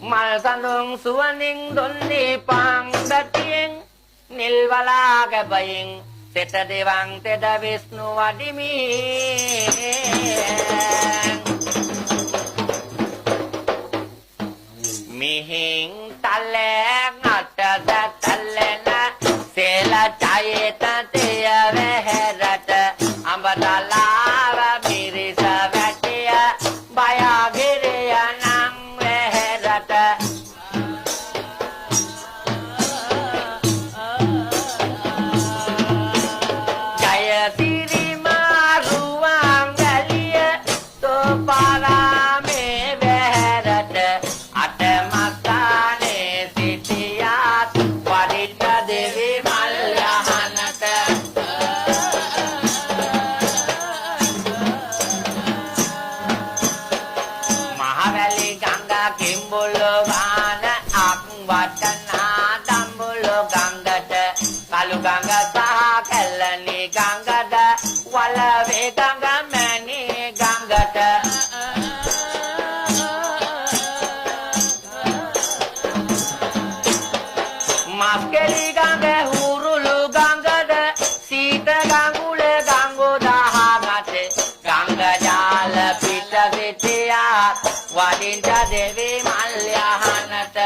මල් සඳුන් සුවඳින් දොන්නේ පාංගතියෙන් නිල් වලා ගැබයෙන් තෙත දෙවන් තෙද විෂ්ණු වඩිමි මිහින් තලෙන් අටද තලෙන සෙල ඡයත තේ වැහැරට අඹදලාව මිරිස වැටිය බයගිරිය නම් වැහැරට ජය සිරි මාරුවන් වැලිය තෝපාරාමේ වැහැරට අටමස්ථානේ සිටියාත් වඩිට දෙවි මල් යහනට මහවැලි ගංගා කිඹුලු වාන අක් වටනා දඹුලු ගංගට කළු ගංග සහ කැලණි ගංගද වලවේ ගංග මැණි ගංගට මස්කෙලි ගඟ හුරුළු ගඟද සීත ගඟුල ගංගු දහමට ගංග ජාල පිට සිටියා වඩින්ට දෙවි මල් යහනට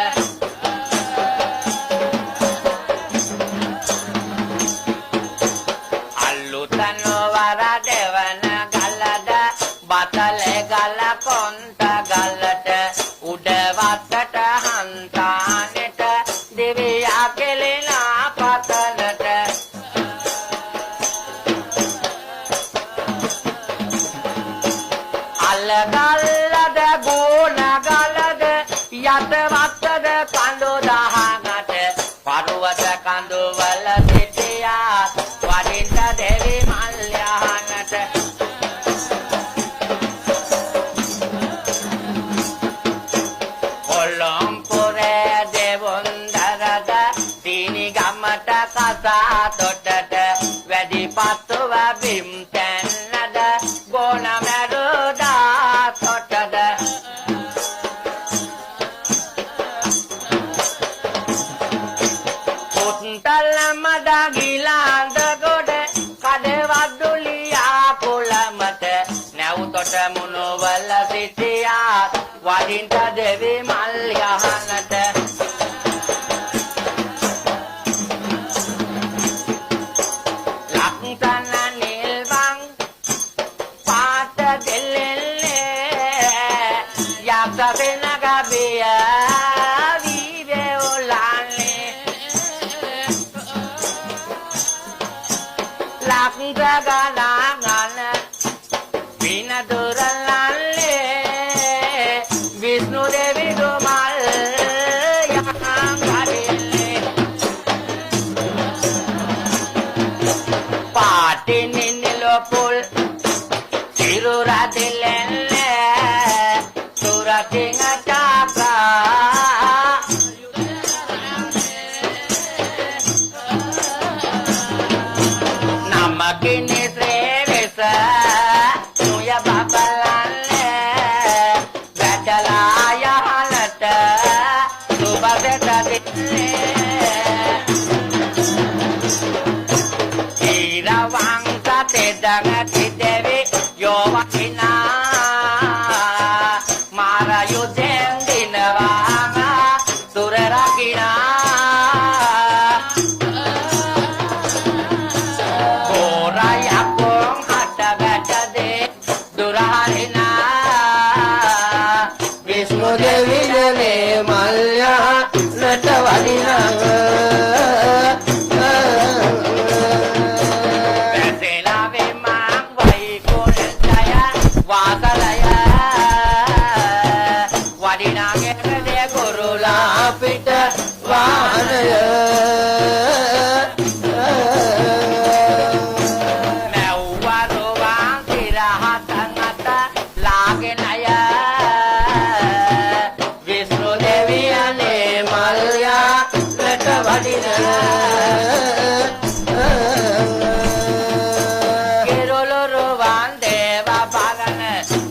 අල්ලුතන වර දෙවන ගලද බතලේ ගල කොන්ත ගලට උඩ වත්තට හන්තානෙට දෙවියා කෙලෙනා පතනට අල්ලගල්ලද ගෝන ගලද යත වත්තද කඳු දහනට පරුවත කඳු වල සිටියා වඩින්ට දෙවි මල් යහනට කොළොම්පුරේ දෙවොන්දරද තීනි ගමට කසා තොටට වැඩි පත්තුව බිම් තැන්නද ගෝන මැරුදා තොටද පුත්තල මද ගිලාඳ ගොඩ කඩවද්දුලියා කුලමට නැව් තොට මුණුවල සිටියා වඩින්ට දෙවි මල් යහනට ලක්තන නිල්වන් පාට දෙල්ලෙල්ලේ යක්ෂ වෙන ගබිය වීවේ උලාන්නේ ලක්ත ගණන් පින දුරලල්ලේ විෂ්ණු දෙවි දුමල් යහන් කඩෙල්ලේ පාටිනි නිලොපුල් සිරුරදිලෙල්ලේ සුරතිං චාප්‍රා නමකිනි ශ්‍රේවිස නුය බබලල්ලේ වැටලා යහනට සුබසෙත දිල්ලේ ඊරවං සතෙදඟ තිදෙවි යෝවකිනා මාර යුද්ධෙන් දිනවා සුර රකිනා ගෝරයකොන් හට වැටදේ දුරහරිනා විෂ්ණු දෙවියනේ මල් යහනට වඩිනා පිට වාහනය මැව්වරුවන් සිරහතන් අත ලාගෙන අය විෂ්ණු දෙවියනේ මල් යහනට වඩින කිරුළුරුවන් දේව බගන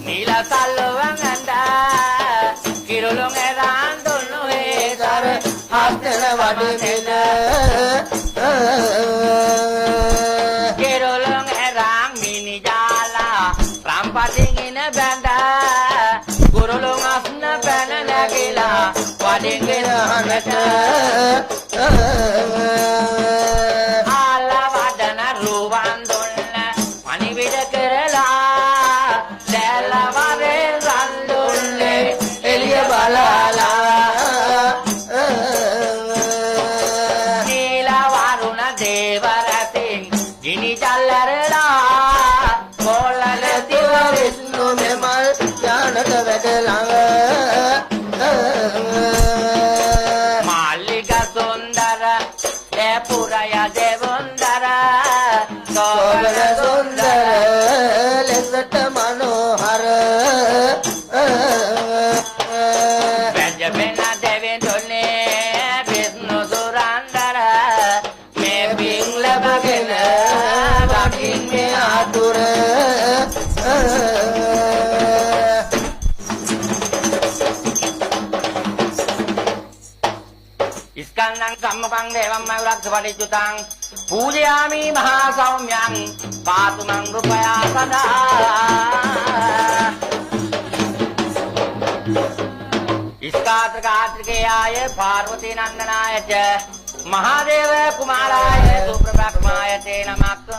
නිල සල්ලුවන් ඇඳ කිරුළුන් එරන් දුන්න හස්තන වඩමින කෙරොලොන් ඇරන් මිනිජාලා රම්පතින් ඉන බැඳ කුරුලොන් අස්න පැන නැගිලා වඩින් ගෙනහනට ආලා වඩන රුවන් දුන්න පණිවිඩ කරලා දැල්ල වරේ රන් දුන්නේ එළිය බලාලා දේවරතින් ගිනි ජල්ලරලා කොල්ලන තිව විෂ්ණු මෙමල් ඥානට වැටලඟ මාල්ලික සුන්දර ඒ පුරය දෙවුන්දර සෝබන සුන්දර ලෙසට මනෝහර වැජබෙන දෙවිඳුනේ විෂ්ණු සුරන්දර මේ පිං ලැබගෙන වකින් මේ ආතුර ඉස්කන්ධං සම්මපං දේවම් මයුරක්ඛ පටිච්චුතං පූජයාමි මහා සෞම්‍යං පාතු මං රුපයා සදා ඉස්කාත්‍රකාත්‍රිකයාය පාර්වතී නන්දනායච මහාදේව කුමාරාය සුප්‍රභක්මාය තේ නමක්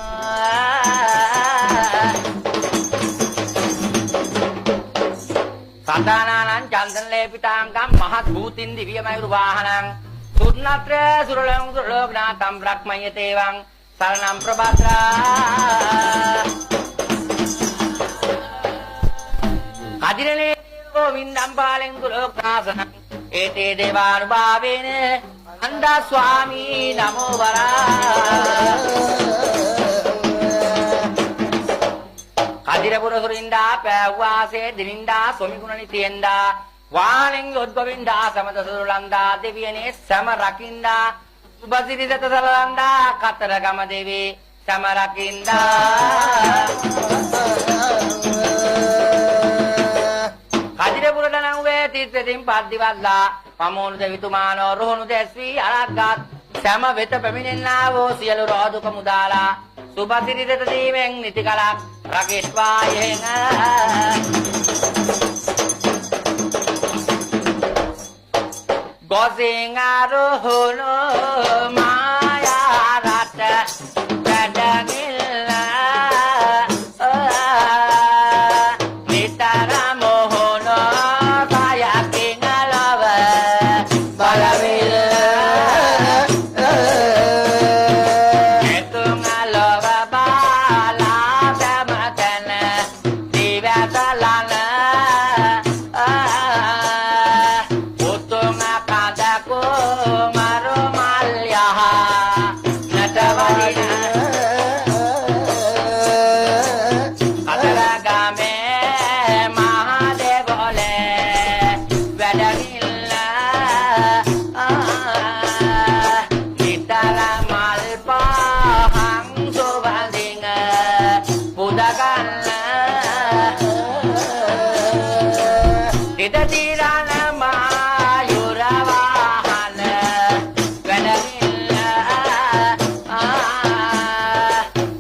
සදානානං චන්දන ලේපිතාංගම් මහත් භූතින් දිව්‍ය මයුර වාහනං සුන්නත්‍ර සුරලං සුරලෝකනාතම් බ්‍රහ්මය තේවං සරණම් ප්‍රභද්‍රා කදිරනේ ගෝවින්දම් පාලෙන් දුලෝකනාසනං ඒතේ දේවානුභාවේන අන්දා ස්වාමී නමෝ වරා කදිරපුර සුරින්දා පැව්වාසේ දිනින්දා සොමිගුණනි තියෙන්දා වාණෙන් යොද්ගොවින්දා සමත සුරුලන්දා දෙවියනේ සම රකින්දා සුබසිරිසත සලන්දා කතරගම දෙවි සම රකින්දා කදිරපුර දනව්වේ තිස්සෙතින් පද්දිවල්ලා පමෝණු දෙවිතුමානෝ රුහුණු දැස්වී අරක්ගත් සම වෙත පැමිණෙන්නා වූ සියලු රෝදුක මුදාලා සුබසිරිසත දීමෙන් නිති කලක් රකේශ්වා යෙන ගොසින් අරුහුණු මායා රට වැඩගිල්ලා නිතර මොහුණු කයකින් ලව බලවිල්ල එතුම ලව බාලා සමතන දිවසලන උතුම කඳකෝ මරු මල්යහ නටවදින කතරගමේ මහදේවලේ වැඩගිල්ල නිතර මල් පහන් සුවඳින් පුදගන්න දිද තිරණ මායුර වාහන වැඩගිල්ල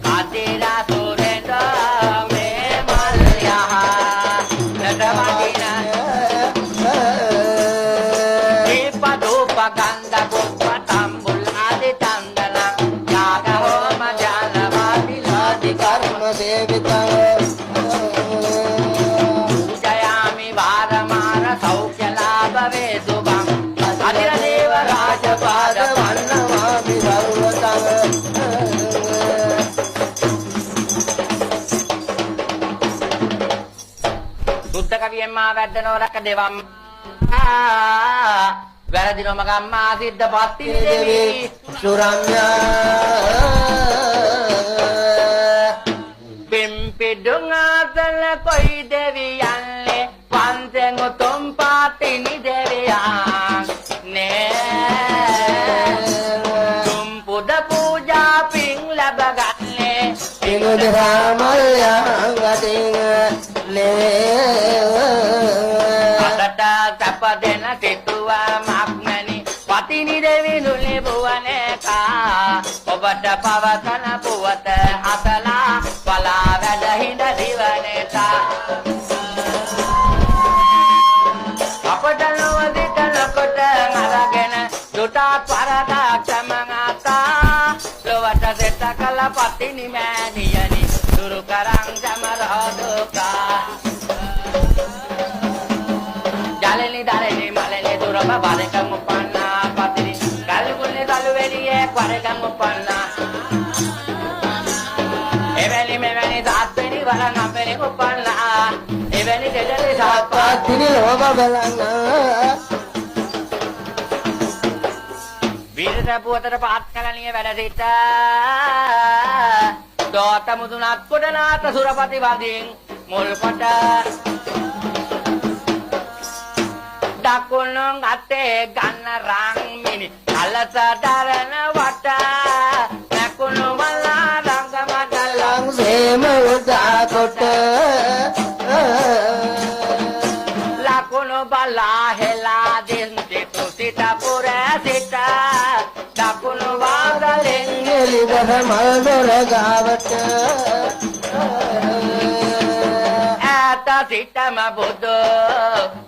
කදිර සුරෙන්ද මේ මල්යහ නටවදින දීපදූප ගන්ධ පුප්ප තම්බුල් ආදි චන්දන යාග හෝම ජානවාදි ලාදි කර්ම සේවිතං ජයාමි වාරමාර සෞඛ්‍ය ලාභ වේ සුභං අදිර දේව රාජපාද වන්නවාමි සර්වතං සුද්ධ කවියෙන් මා වැද්දනෝ රක දෙවම් වැරදි නොම ගම්මා සිද්ධ පස්ති දෙවි සුරම්‍යා පිම්පිඩුං ආතල කොයි දෙවියන්ලේ වන්සෙන් උතුම් පාතිනි දෙවියන් නේ තුම් පුද පූජා පිං ලැබගන්නේ පිඟුද රාමල්යං අතින් නේ අදට සැප දෙන සිතුවා මක්මැනි පති පතිනි දෙවිඳුනි බුවනකා ඔබට පවසන පුවත අසලා බලා වැඩ හිඳ දිවනේතා අපට නොවදිත ලොකොට අරගෙන දුටත් වරදක් සමගතා ලොවට දෙත කල පතිනි මෑණියනි දුරු කරන් සමරෝදුකා ජලනි දරනි මලනි දුරම වරකම් උපන්නා පතිනි කල්ගුල්ලේ කල්වෙලියේ වරකම් උපන්නා එවැනි මෙවැනි සාත්වෙනි වරන් අපෙනි උපන්නා එවැනි දෙදලි සාත්වත් පතිනි ලෝභ බලන්න වීරත පුවතට පාත් කලණිය වැඩ සිට දෝත මුදුනත් කොට නාත සුරපති වදින් මුල් කොට දකුණුන් අතේ ගන්න රං මිනි කලස දරන වට නැකුණු මල්ලා රංග මඩලං ලංසේම උදා කොට ලකුණු බලා හෙලා දෙන් දෙතු සිට පුර සිට දකුණු වාදලෙන් එලිදර මල් දොර ගාවට ඈත සිටම බුදු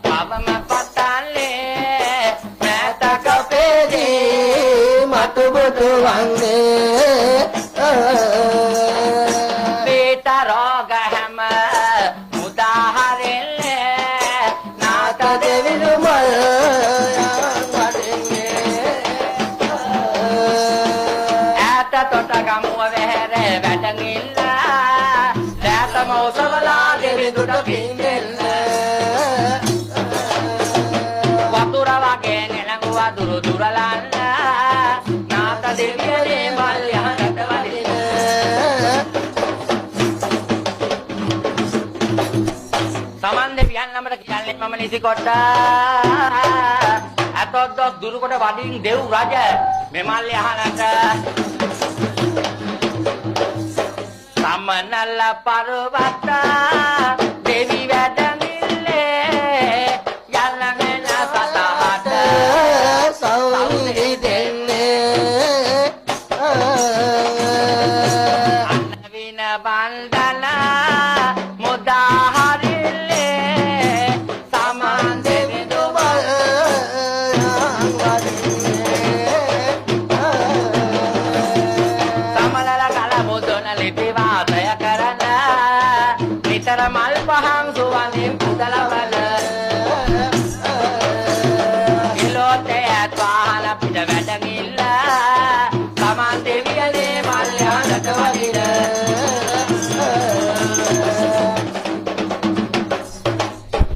පවම පතන්නේ මෑත කපේදී මතු බුදු වන්නේ පීත රෝග හැම මුදාහරින්නේ නාත දෙවිඳු මල් වඩින්නේ ඈත තොට ගමුව වෙහෙර වැටගිල්ල දැතම ඔසවලා දෙවිඳුට පින්දෙල්ල වතුර වගේ නෙළඟුවා දුරු දුරලන්න නාත දෙවියනේ මල් යහනට වදින සමන් දෙවියන් නමට කියන්නේ මම නිසිකොට අතොත් දොස් දුරු කොට වදින් දෙව් රජ මෙමල් යහනට සමනල පර්වත දෙවි වැඩමිල්ලේ යල්ලගෙන සතහට සෞරි දෙන්නේ අනවින බන්දන මුදාහරිල්ලේ සමන් දෙවිඳු මල් වඩින්නේ සමනල කල මුදුන ලිපි වාතය කරන නිතර මල් පහන් සුවඳින් පුදලවල ඉලෝතේ ඇත් වාහන පිට වැඩගිල්ල සමන් දෙවියනේ මල් යහනට වදින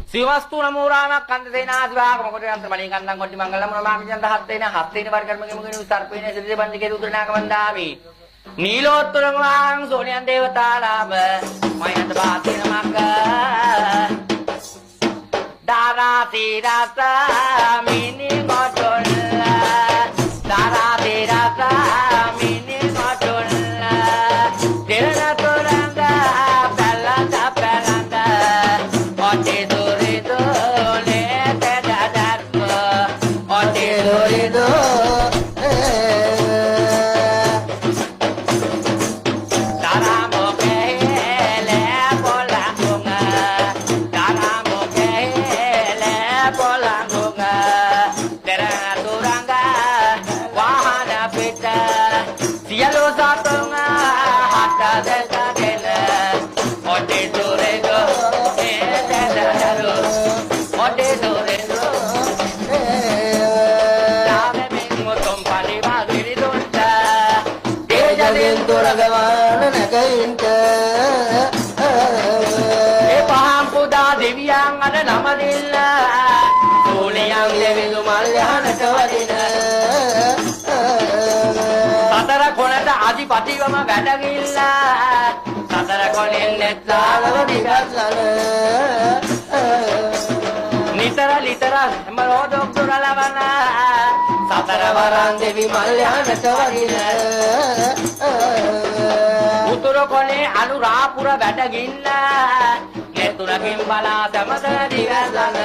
සිවස්තු නමෝරාමක් කන්ද සේනාධිවාගම කොට යන්ත්‍ර මණී කන්දන් කොටි මංගලම් රමාමියන් 10 වෙන 7 වෙන වර්ගර්මගේ මුගිනු සර්පේන සිරිදේ බන්දිකේ රුද්‍රනාග වන්දාමි නීලෝත්තර වාං සෝනියන් දේවතාලාම මයන්ත බාතින මග්ග දාරාති රස මිනි ගොඩොල්ල දාරාති රස මිනි ගොඩොල්ල දෙරණ තොරංග පැලඳ පැලඳ ඔටේ දොරේ තදදත් ඔටේ දොරේ දොරගවාන නැගින්ට ඒ පහම් පුදා දෙවියන් අද නම දෙන්න සෝනියන් දෙවිඳු මල් යහනට වදින සතර කොණට අධිපතිවම වැඩගිල්ල සතර කොණෙන් නෙත්ලාලව දිගස්ලන නිතර ලිතර හැම රෝදොක් දුරලවන සතර වරන් දෙවි මල් යහනට වදින උතුරු කොනේ අනුරාපුර වැඩගින්න නෙතුරකින් බලා සමතන දිවසන